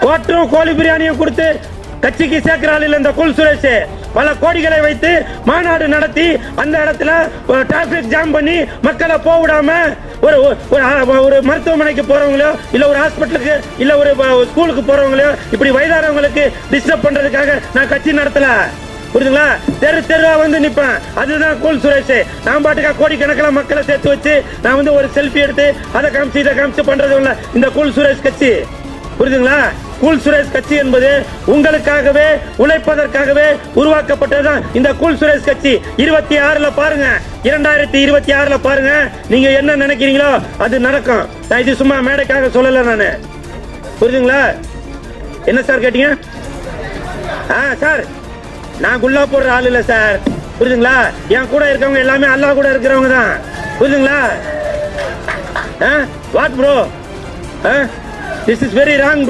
கோட்டும் கோழி பிரியாணியும் கொடுத்து கட்சிக்கு சேர்க்கிறாள் இந்த குல் சுரேஷ். பல கோடிகளை வைத்து மாநாடு நடத்தி அந்த இடத்துல டிராபிக் ஜாம் பண்ணி மக்களை போக விடாம ஒரு மருத்துவமனைக்கு போறவங்களோ இல்ல ஒரு ஹாஸ்பிட்டலுக்கு இல்ல ஒரு ஸ்கூலுக்கு போறவங்களோ இப்படி வயதானவங்களுக்கு டிஸ்டர்ப் பண்றதுக்காக நான் கட்சி நடத்தல. புரியுதுங்களா? தெரு தெருவா வந்து நிப்பேன். அதுதான் கூல் சுரேஷ். நான் பாட்டுக்கா கோடிக்கணக்கில் மக்களை சேர்த்து வச்சு நான் வந்து ஒரு செல்ஃபி எடுத்து அதை காமிச்சு இதை காமிச்சு பண்றது இல்ல இந்த கூல் சுரேஷ் கட்சி. புரியுதுங்களா? கூல் சுரேஷ் கட்சி என்பது உங்களுக்காகவே உழைப்பதற்காகவே உருவாக்கப்பட்டதுதான் இந்த கூல் சுரேஷ் கட்சி. 26ல பாருங்க, 2026ல பாருங்க, நீங்க என்ன நினைக்கிறீங்களோ அது நடக்கும். நான் இது சும்மா மேடைக்காக சொல்லல நானு. புரியுதுங்களா? என்ன சார் கேட்டீங்க? சார் நான் குல்லா போடுற ஆள் இல்ல சார். புரியுதுங்களா? என் கூட இருக்கவங்க எல்லாமே அல்லாஹ் கூட இருக்கிறவங்க தான். புரியுதுங்களா? What bro, this is very wrong.